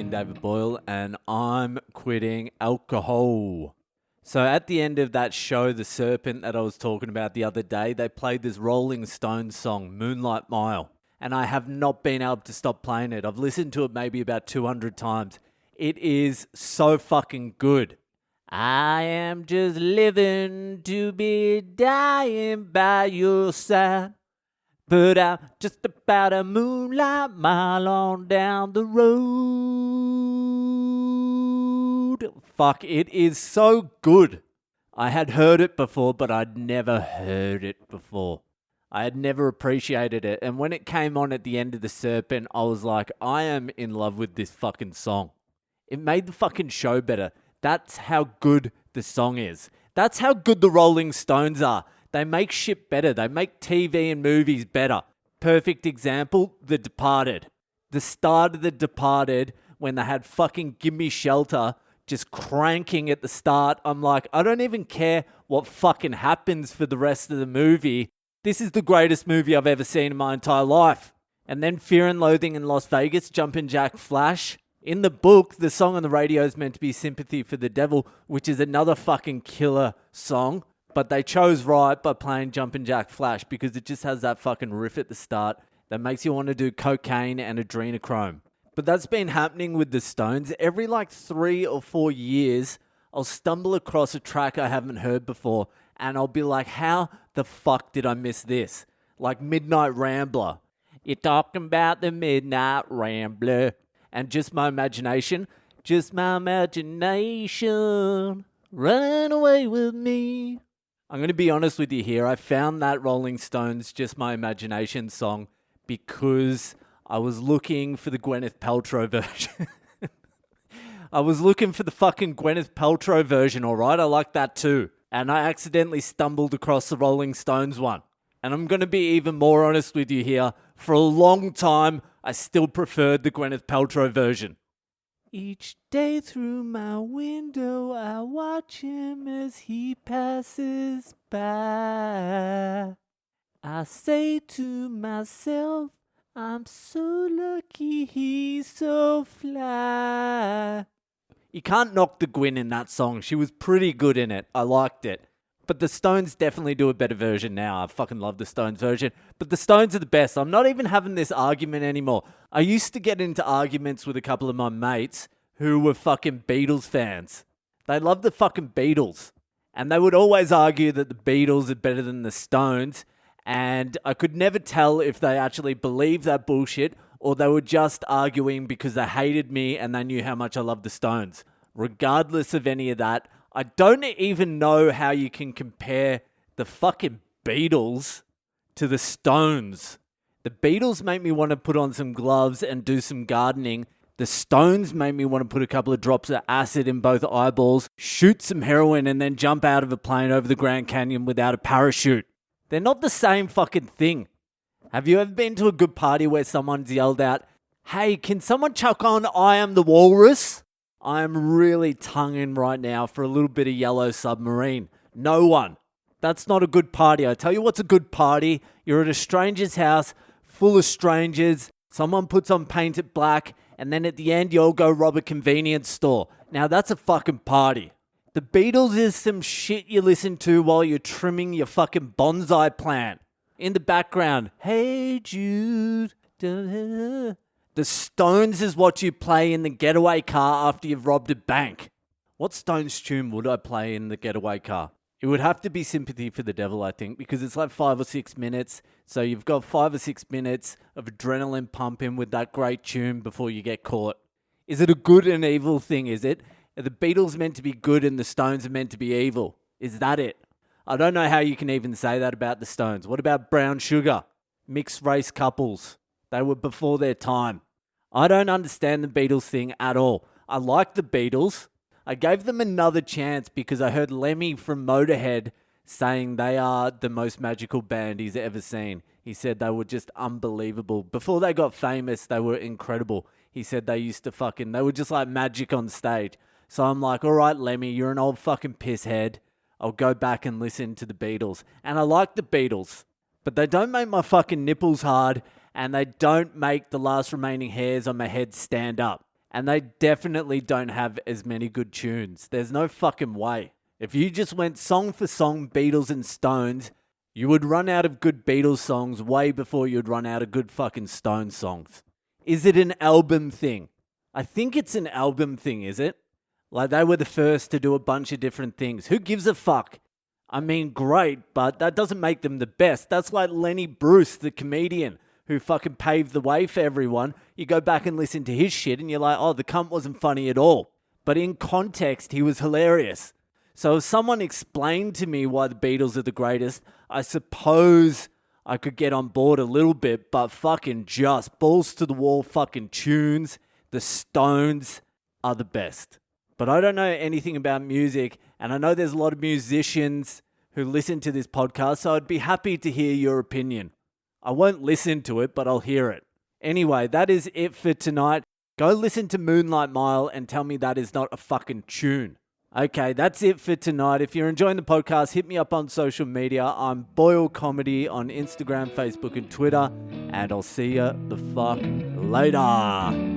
comedian David Boyle, and I'm quitting alcohol. So at the end of that show, The Serpent, that I was talking about the other day, they played this Rolling Stones song, Moonlight Mile, and I have not been able to stop playing it. I've listened to it maybe about 200 times. It is so fucking good. I am just living to be dying by your side. But I'm just about a moonlight mile on down the road. Fuck, it is so good. I had heard it before, but I'd never heard it before. I had never appreciated it. And when it came on at the end of The Serpent, I was like, I am in love with this fucking song. It made the fucking show better. That's how good the song is. That's how good the Rolling Stones are. They make shit better. They make TV and movies better. Perfect example, The Departed. The start of The Departed, when they had fucking Gimme Shelter just cranking at the start, I'm like, I don't even care what fucking happens for the rest of the movie. This is the greatest movie I've ever seen in my entire life. And then Fear and Loathing in Las Vegas, Jumpin' Jack Flash. In the book, the song on the radio is meant to be Sympathy for the Devil, which is another fucking killer song. But they chose right by playing Jumpin' Jack Flash because it just has that fucking riff at the start that makes you want to do cocaine and adrenochrome. But that's been happening with the Stones. Every 3 or 4 years, I'll stumble across a track I haven't heard before and I'll be like, how the fuck did I miss this? Like Midnight Rambler. You're talking about the Midnight Rambler. And just my imagination, running away with me. I'm going to be honest with you here. I found that Rolling Stones Just My Imagination song because I was looking for the Gwyneth Paltrow version. I was looking for the fucking Gwyneth Paltrow version, all right? I like that too. And I accidentally stumbled across the Rolling Stones one. And I'm going to be even more honest with you here. For a long time, I still preferred the Gwyneth Paltrow version. Each day through my window, I watch him as he passes by. I say to myself, I'm so lucky he's so fly. You can't knock the Gwyn in that song. She was pretty good in it. I liked it. But the Stones definitely do a better version now. I fucking love the Stones version. But the Stones are the best. I'm not even having this argument anymore. I used to get into arguments with a couple of my mates who were fucking Beatles fans. They love the fucking Beatles. And they would always argue that the Beatles are better than the Stones. And I could never tell if they actually believed that bullshit or they were just arguing because they hated me and they knew how much I loved the Stones. Regardless of any of that, I don't even know how you can compare the fucking Beatles to the Stones. The Beatles make me want to put on some gloves and do some gardening. The Stones made me want to put a couple of drops of acid in both eyeballs, shoot some heroin, and then jump out of a plane over the Grand Canyon without a parachute. They're not the same fucking thing. Have you ever been to a good party where someone's yelled out, hey, can someone chuck on I Am the Walrus? I am really tonguing right now for a little bit of Yellow Submarine. No one. That's not a good party. I tell you what's a good party. You're at a stranger's house, full of strangers. Someone puts on Paint It Black, and then at the end, you all go rob a convenience store. Now, that's a fucking party. The Beatles is some shit you listen to while you're trimming your fucking bonsai plant. In the background, hey Jude. The Stones is what you play in the getaway car after you've robbed a bank. What Stones tune would I play in the getaway car? It would have to be Sympathy for the Devil, I think, because it's 5 or 6 minutes. So you've got 5 or 6 minutes of adrenaline pumping with that great tune before you get caught. Is it a good and evil thing, is it? Are the Beatles meant to be good and the Stones are meant to be evil? Is that it? I don't know how you can even say that about the Stones. What about Brown Sugar? Mixed race couples. They were before their time. I don't understand the Beatles thing at all. I like the Beatles. I gave them another chance because I heard Lemmy from Motorhead saying they are the most magical band he's ever seen. He said they were just unbelievable. Before they got famous, they were incredible. He said they were just like magic on stage. So I'm like, all right, Lemmy, you're an old fucking pisshead. I'll go back and listen to the Beatles. And I like the Beatles, but they don't make my fucking nipples hard and they don't make the last remaining hairs on my head stand up. And they definitely don't have as many good tunes. There's no fucking way. If you just went song for song, Beatles and Stones, you would run out of good Beatles songs way before you'd run out of good fucking Stones songs. Is it an album thing? I think it's an album thing, is it? Like, they were the first to do a bunch of different things. Who gives a fuck? I mean, great, but that doesn't make them the best. That's like Lenny Bruce, the comedian, who fucking paved the way for everyone. You go back and listen to his shit and you're like, oh, the cunt wasn't funny at all. But in context, he was hilarious. So if someone explained to me why the Beatles are the greatest, I suppose I could get on board a little bit, but fucking just balls to the wall fucking tunes, the Stones are the best. But I don't know anything about music, and I know there's a lot of musicians who listen to this podcast, so I'd be happy to hear your opinion. I won't listen to it, but I'll hear it. Anyway, that is it for tonight. Go listen to Moonlight Mile and tell me that is not a fucking tune. Okay, that's it for tonight. If you're enjoying the podcast, hit me up on social media. I'm Boyle Comedy on Instagram, Facebook, and Twitter. And I'll see you the fuck later.